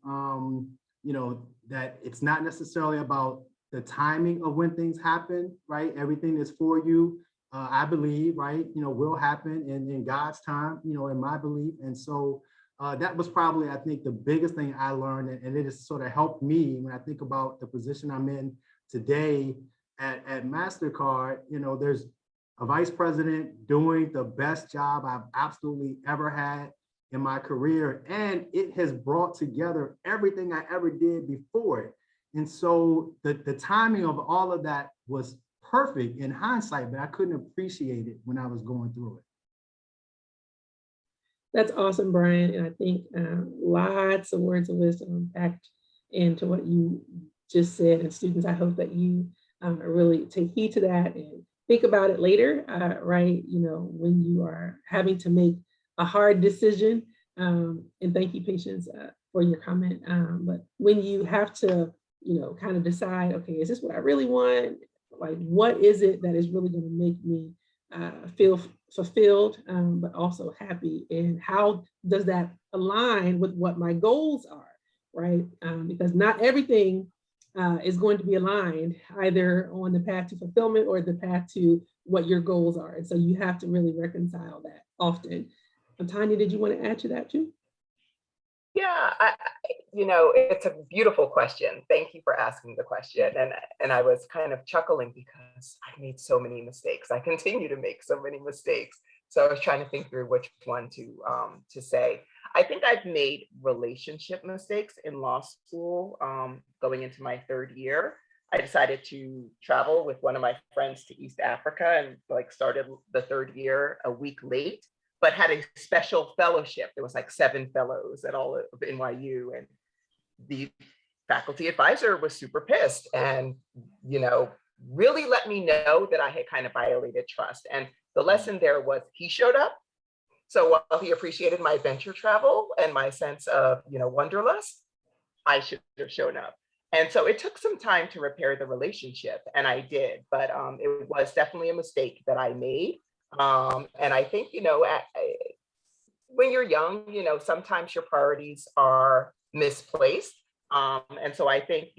that it's not necessarily about the timing of when things happen, right? Everything that's for you, I believe, right, will happen in God's time, in my belief. And so that was probably, I think, the biggest thing I learned, and it has sort of helped me when I think about the position I'm in today at MasterCard. There's a vice president doing the best job I've absolutely ever had in my career, and it has brought together everything I ever did before it. And so the timing of all of that was perfect in hindsight, but I couldn't appreciate it when I was going through it. That's awesome, Brian. And I think lots of words of wisdom backed into what you just said. And students, I hope that you really take heed to that and think about it later, right? When you are having to make a hard decision. And thank you, Patience, for your comment. But when you have to, kind of decide, okay, is this what I really want? Like, what is it that is really going to make me feel fulfilled, but also happy? And how does that align with what my goals are, right? Because not everything is going to be aligned either on the path to fulfillment or the path to what your goals are. And so you have to really reconcile that often. Tanya, did you want to add to that too? Yeah, it's a beautiful question. Thank you for asking the question. And I was kind of chuckling because I made so many mistakes. I continue to make so many mistakes. So I was trying to think through which one to say. I think I've made relationship mistakes in law school. Going into my third year, I decided to travel with one of my friends to East Africa and like started the third year a week late, but had a special fellowship. There was like 7 fellows at all of NYU, and the faculty advisor was super pissed and, really let me know that I had kind of violated trust. And the lesson there was he showed up. So while he appreciated my adventure travel and my sense of, wanderlust, I should have shown up. And so it took some time to repair the relationship, and I did, but it was definitely a mistake that I made. And I think, when you're young, sometimes your priorities are misplaced. And so I think,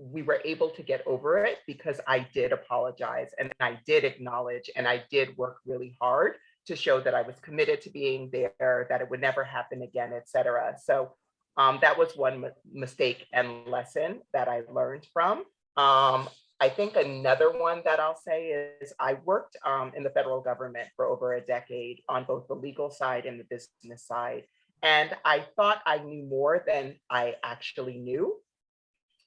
we were able to get over it because I did apologize and I did acknowledge and I did work really hard to show that I was committed to being there, that it would never happen again, et cetera. So that was one mistake and lesson that I learned from. I think another one that I'll say is I worked in the federal government for over a decade on both the legal side and the business side. And I thought I knew more than I actually knew,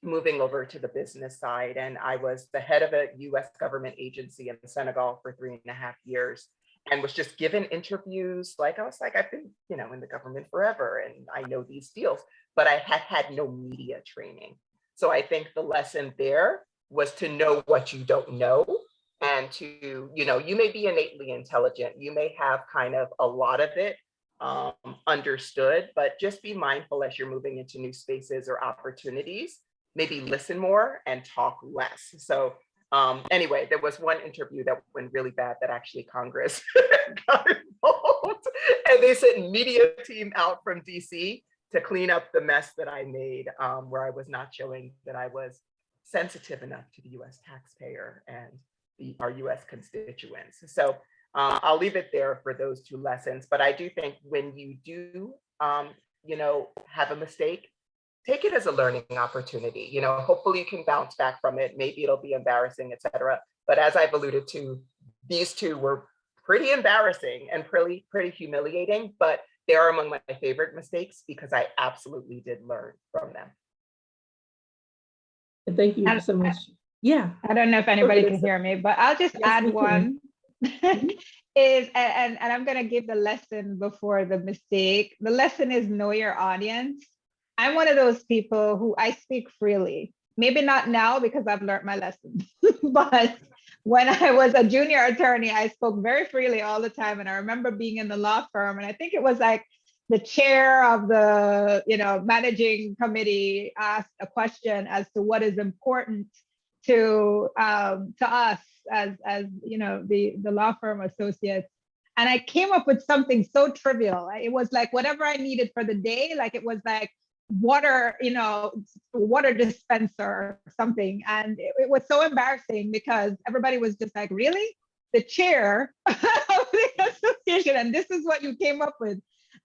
moving over to the business side. And I was the head of a US government agency in Senegal for 3.5 years and was just given interviews. Like, I was like, I've been, in the government forever and I know these deals, but I had no media training. So I think the lesson there was to know what you don't know and to, you may be innately intelligent. You may have kind of a lot of it understood, but just be mindful as you're moving into new spaces or opportunities. Maybe listen more and talk less. So anyway, there was one interview that went really bad that actually Congress got involved. And they sent media team out from DC to clean up the mess that I made, where I was not showing that I was sensitive enough to the US taxpayer and our US constituents. So I'll leave it there for those 2 lessons. But I do think when you do, have a mistake, take it as a learning opportunity. Hopefully you can bounce back from it. Maybe it'll be embarrassing, et cetera. But as I've alluded to, these 2 were pretty embarrassing and pretty humiliating, but they are among my favorite mistakes because I absolutely did learn from them. And thank you so much. Yeah. I don't know if anybody can hear me, but I'll just add one. And I'm going to give the lesson before the mistake. The lesson is know your audience. I'm one of those people who I speak freely. Maybe not now because I've learned my lesson, but when I was a junior attorney, I spoke very freely all the time. And I remember being in the law firm, and I think it was like the chair of the managing committee asked a question as to what is important to us as the law firm associates. And I came up with something so trivial. It was like whatever I needed for the day, like it was like water, water dispenser or something. And it was so embarrassing because everybody was just like, really? The chair of the association, and this is what you came up with.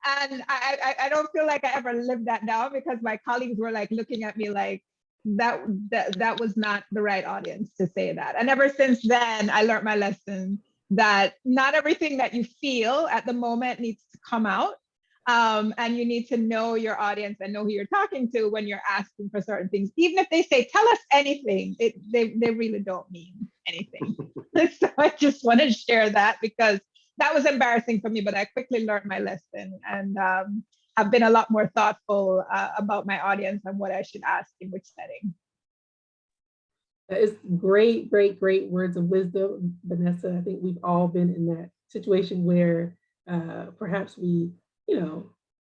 And I don't feel like I ever lived that down because my colleagues were like looking at me like that was not the right audience to say that. And ever since then, I learned my lesson that not everything that you feel at the moment needs to come out. And you need to know your audience and know who you're talking to when you're asking for certain things. Even if they say, tell us anything, they really don't mean anything. So I just want to share that because that was embarrassing for me, but I quickly learned my lesson and I've been a lot more thoughtful about my audience and what I should ask in which setting. That is great, great, great words of wisdom, Vanessa. I think we've all been in that situation where perhaps we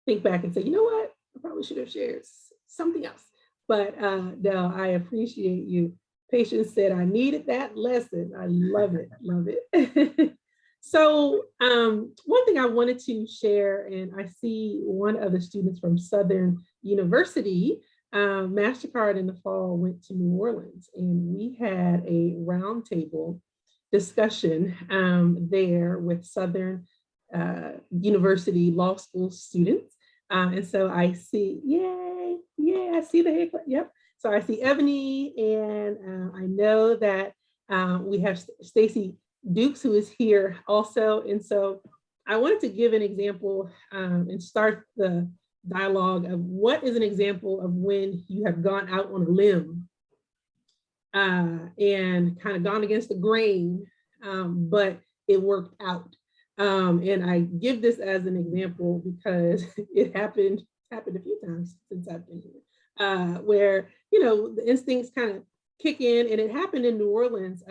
think back and say, you know what, I probably should have shared something else. But no, I appreciate you. Patience said, I needed that lesson. I love it, love it. So one thing I wanted to share, and I see one of the students from Southern University, MasterCard in the fall went to New Orleans, and we had a roundtable discussion there with Southern University law school students. And so I see, yay, I see the hand clap, yep. So I see Ebony, and I know that we have Stacy Dukes, who is here also. And so I wanted to give an example and start the dialogue of what is an example of when you have gone out on a limb and kind of gone against the grain, but it worked out. And I give this as an example because it happened a few times since I've been here, where, you know, the instincts kind of kick in, and it happened in New Orleans.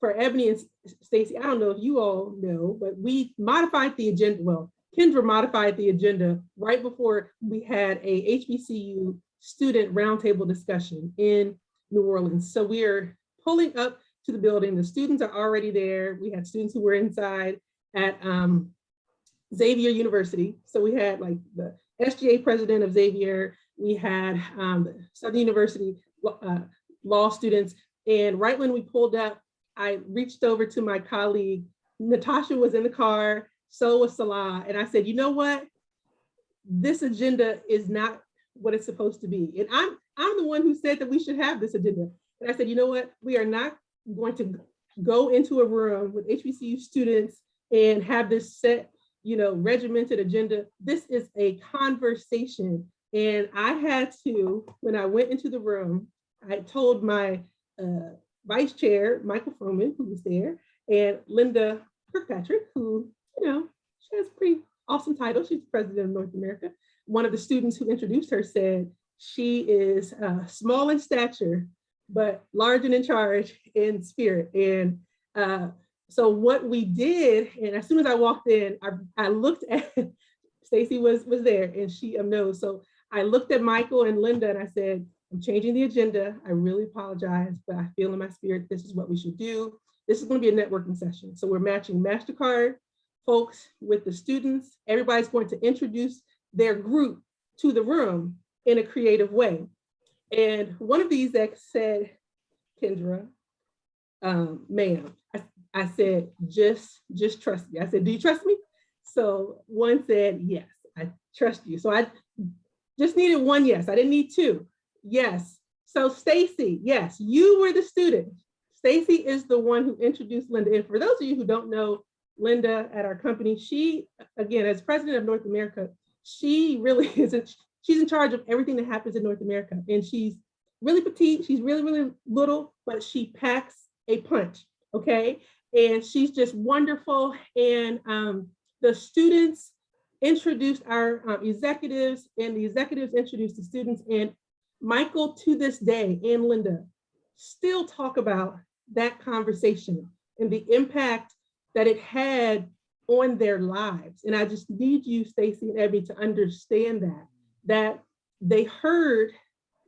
For Ebony and Stacy, I don't know if you all know, but we modified the agenda. Well, Kendra modified the agenda right before we had a HBCU student roundtable discussion in New Orleans. So we are pulling up to the building. The students are already there. We had students who were inside at Xavier University. So we had like the SGA president of Xavier. We had the Southern University law students. And right when we pulled up, I reached over to my colleague. Natasha was in the car, so was Salah. And I said, you know what? This agenda is not what it's supposed to be. And I'm the one who said that we should have this agenda. And I said, you know what? We are not going to go into a room with HBCU students and have this set, you know, regimented agenda. This is a conversation. And I had to, when I went into the room, I told my vice chair, Michael Froman, who was there, and Linda Kirkpatrick, who, you know, she has a pretty awesome title. She's president of North America. One of the students who introduced her said, she is small in stature, but large and in charge in spirit. And so what we did, and as soon as I walked in, I looked at, Stacy was there and she knows. So I looked at Michael and Linda and I said, I'm changing the agenda. I really apologize, but I feel in my spirit, this is what we should do. This is going to be a networking session. So we're matching MasterCard folks with the students. Everybody's going to introduce their group to the room in a creative way. And one of the execs said, Kendra, ma'am, I said, just trust me. I said, do you trust me? So one said, yes, I trust you. So I just needed one yes. I didn't need two. Yes. So Stacy, yes, you were the student. Stacy is the one who introduced Linda. And for those of you who don't know Linda at our company, she, again, as president of North America, she really she's in charge of everything that happens in North America. And she's really petite, she's really, really little, but she packs a punch, okay? And she's just wonderful. And the students introduced our executives, and the executives introduced the students. And Michael, to this day, and Linda still talk about that conversation and the impact that it had on their lives. And I just need you, Stacy and Evie, to understand that they heard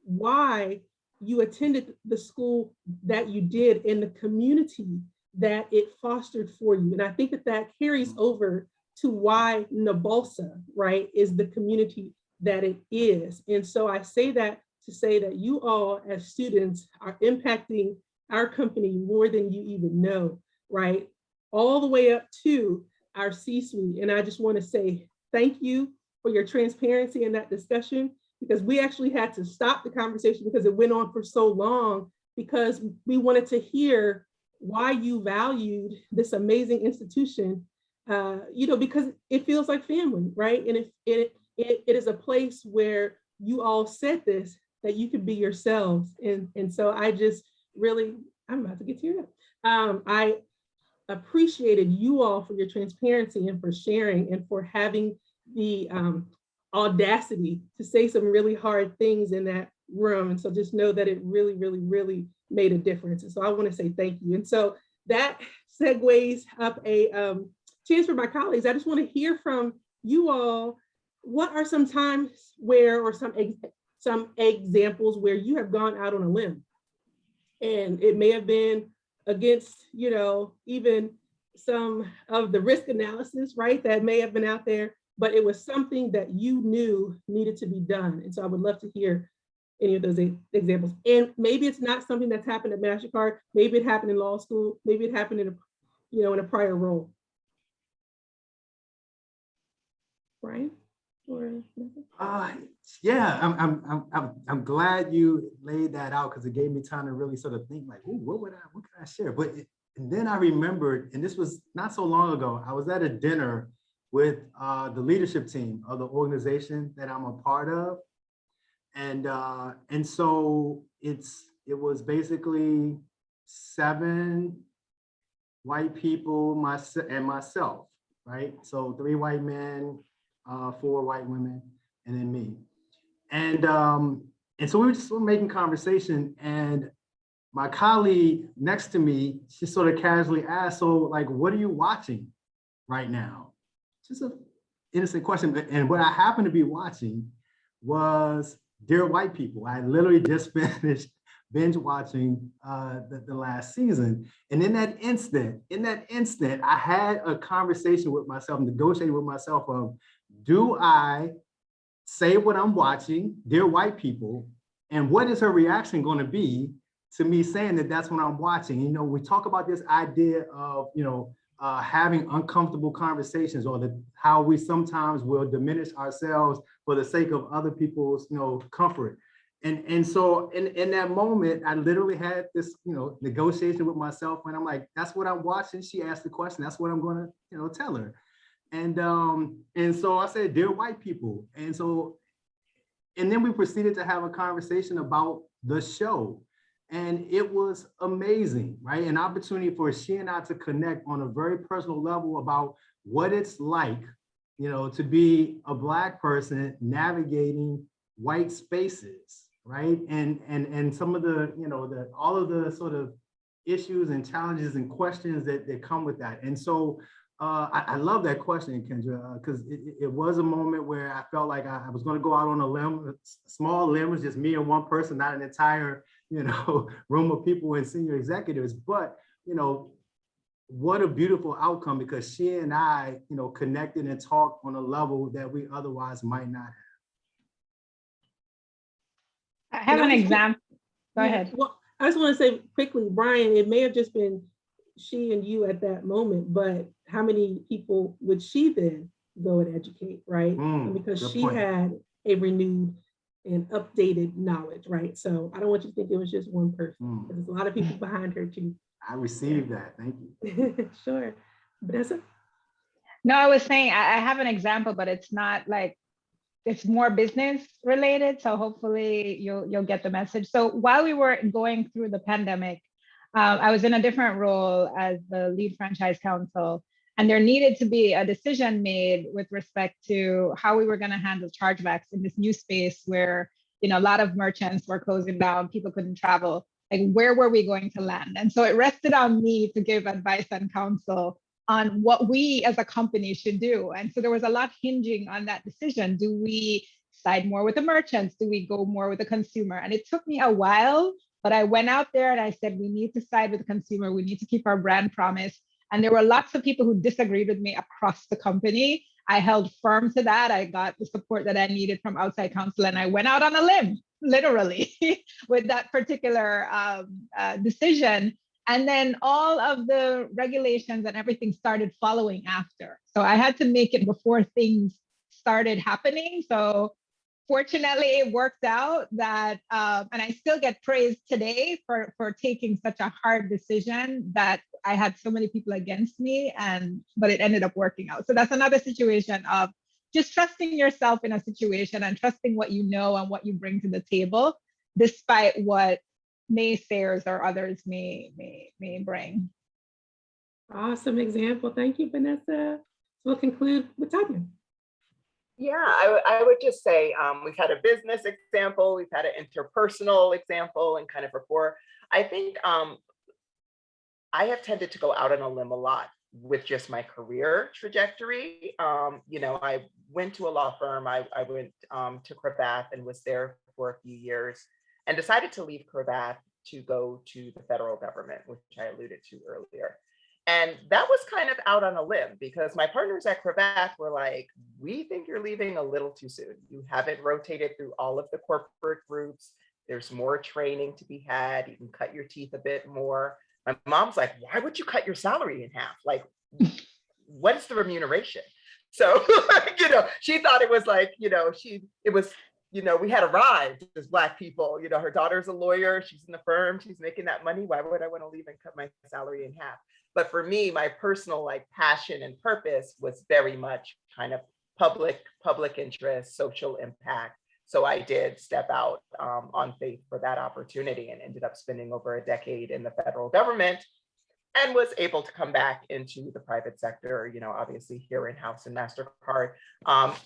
why you attended the school that you did in the community that it fostered for you. And I think that carries over to why Nabalsa, right, is the community that it is. And so I say that to say that you all as students are impacting our company more than you even know, right? All the way up to our C-suite. And I just want to say thank you for your transparency in that discussion, because we actually had to stop the conversation because it went on for so long, because we wanted to hear why you valued this amazing institution, you know, because it feels like family, right? And it is a place where you all said this, that you could be yourselves. And so I just really, I'm about to get teared up. I appreciated you all for your transparency and for sharing and for having the audacity to say some really hard things in that room. And so just know that it really, really, really made a difference. And so I want to say thank you. And so that segues up a chance for my colleagues. I just want to hear from you all. What are some times where, or some examples where you have gone out on a limb? And it may have been against, you know, even some of the risk analysis, right, that may have been out there, but it was something that you knew needed to be done. And so I would love to hear any of those examples. And maybe it's not something that's happened at MasterCard. Maybe it happened in law school. Maybe it happened in a prior role. Brian? Or yeah, I'm glad you laid that out, because it gave me time to really sort of think like, ooh, what can I share? But And then I remembered, and this was not so long ago, I was at a dinner with the leadership team of the organization that I'm a part of. And so it was basically 7 white people, myself, right? So 3 white men, 4 white women, and then me. And so we were just making conversation, and my colleague next to me, she sort of casually asked, so like, what are you watching right now? Just an innocent question. And what I happened to be watching was Dear White People. I literally just finished binge watching the last season. And in that instant, I had a conversation with myself, negotiating with myself of, do I say what I'm watching, Dear White People, and what is her reaction going to be to me saying that that's what I'm watching? You know, we talk about this idea of, having uncomfortable conversations, or how we sometimes will diminish ourselves for the sake of other people's, comfort. And so in that moment, I literally had this, negotiation with myself, and I'm like, that's what I'm watching. She asked the question, that's what I'm going to, tell her. And so I said, Dear White People. And then we proceeded to have a conversation about the show. And it was amazing, right? An opportunity for she and I to connect on a very personal level about what it's like, to be a Black person navigating white spaces, right? And some of the, all of the sort of issues and challenges and questions that come with that. And so I love that question, Kendra, because it was a moment where I felt like I was going to go out on a limb, a small limb, was just me and one person, not an entire, room of people and senior executives. But, what a beautiful outcome, because she and I, connected and talked on a level that we otherwise might not have. I have an example. Go ahead. Well, I just want to say quickly, Brian, it may have just been she and you at that moment, but how many people would she then go and educate, right? Because she had a renewed and updated knowledge, right? So I don't want you to think it was just one person. There's a lot of people behind her too. I received that. Thank you. Sure. Vanessa? No, I was saying I have an example, but it's not like, it's more business related. So hopefully you'll get the message. So while we were going through the pandemic, I was in a different role as the lead franchise counsel, and there needed to be a decision made with respect to how we were going to handle chargebacks in this new space where, a lot of merchants were closing down, people couldn't travel. Like, where were we going to land? And so it rested on me to give advice and counsel on what we as a company should do. And so there was a lot hinging on that decision. Do we side more with the merchants? Do we go more with the consumer? And it took me a while, but I went out there and I said, we need to side with the consumer. We need to keep our brand promise. And there were lots of people who disagreed with me across the company. I held firm to that. I got the support that I needed from outside counsel, and I went out on a limb, literally, with that particular decision. And then all of the regulations and everything started following after. So I had to make it before things started happening. So fortunately, it worked out that, and I still get praised today for taking such a hard decision that I had so many people against me, but it ended up working out. So that's another situation of just trusting yourself in a situation and trusting what you know and what you bring to the table, despite what naysayers or others may bring. Awesome example. Thank you, Vanessa. So we'll conclude with Tanya. Yeah, I would just say we've had a business example, we've had an interpersonal example, and kind of rapport. I think I have tended to go out on a limb a lot with just my career trajectory. I went to a law firm. I went to Cravath and was there for a few years, and decided to leave Cravath to go to the federal government, which I alluded to earlier. And that was kind of out on a limb, because my partners at Cravath were like, we think you're leaving a little too soon. You haven't rotated through all of the corporate groups. There's more training to be had. You can cut your teeth a bit more. My mom's like, why would you cut your salary in half? Like, what is the remuneration? So, she thought it was like, it was, we had arrived as Black people. Her daughter's a lawyer, she's in the firm, she's making that money. Why would I want to leave and cut my salary in half? But for me, my personal passion and purpose was very much kind of public interest, social impact. So I did step out on faith for that opportunity and ended up spending over a decade in the federal government and was able to come back into the private sector, obviously here in-house in MasterCard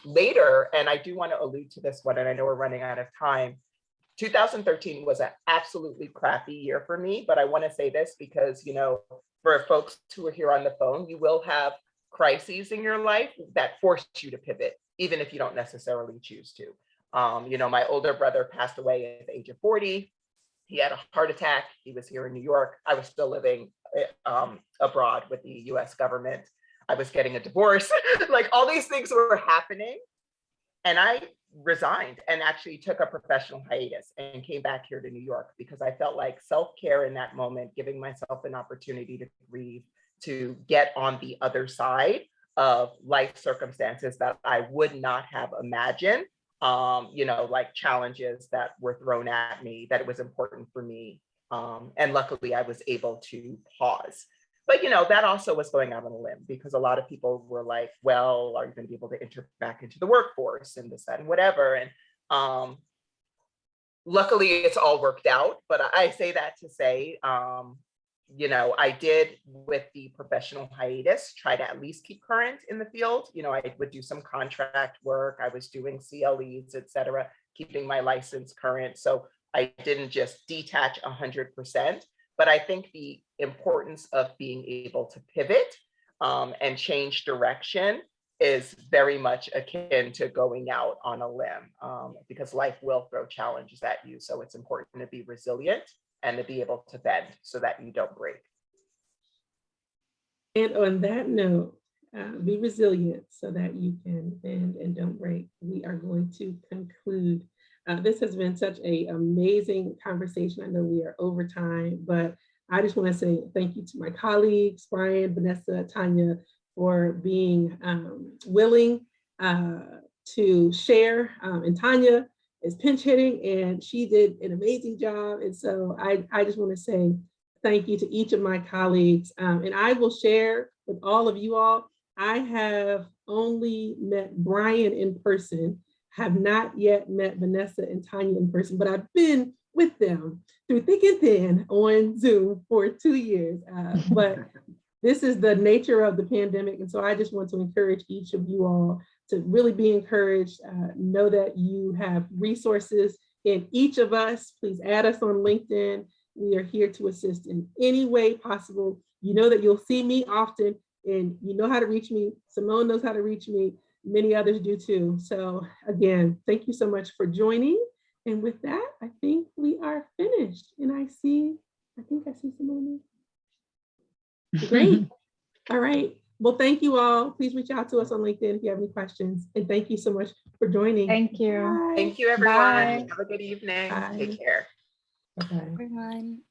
later. And I do want to allude to this one, and I know we're running out of time. 2013 was an absolutely crappy year for me, but I want to say this because, for folks who are here on the phone, you will have crises in your life that force you to pivot, even if you don't necessarily choose to. My older brother passed away at the age of 40. He had a heart attack. He was here in New York. I was still living abroad with the US government. I was getting a divorce. All these things were happening. And I resigned and actually took a professional hiatus and came back here to New York because I felt like self-care in that moment, giving myself an opportunity to grieve, to get on the other side of life circumstances that I would not have imagined, challenges that were thrown at me, that it was important for me. And luckily I was able to pause. But, that also was going out on a limb because a lot of people were like, well, are you going to be able to enter back into the workforce and this, that, and whatever. And luckily it's all worked out. But I say that to say, I did with the professional hiatus, try to at least keep current in the field. I would do some contract work. I was doing CLEs, et cetera, keeping my license current. So I didn't just detach 100%. But I think the importance of being able to pivot and change direction is very much akin to going out on a limb because life will throw challenges at you. So it's important to be resilient and to be able to bend so that you don't break. And on that note, be resilient so that you can bend and don't break. We are going to conclude. This has been such an amazing conversation. I know we are over time, but I just want to say thank you to my colleagues, Brian, Vanessa, Tanya, for being willing to share. And Tanya is pinch hitting and she did an amazing job. And so I just want to say thank you to each of my colleagues. And I will share with all of you all, I have only met Brian in person, have not yet met Vanessa and Tanya in person, but I've been with them through thick and thin on Zoom for 2 years. But this is the nature of the pandemic. And so I just want to encourage each of you all to really be encouraged. Know that you have resources in each of us. Please add us on LinkedIn. We are here to assist in any way possible. You know that you'll see me often and you know how to reach me. Simone knows how to reach me. Many others do too. So again, thank you so much for joining. And with that, I think we are finished. And I think I see Simone. Great. All right. Well, thank you all. Please reach out to us on LinkedIn if you have any questions. And thank you so much for joining. Thank you. Bye. Thank you, everyone. Bye. Have a good evening. Bye. Take care. Bye-bye. Everyone.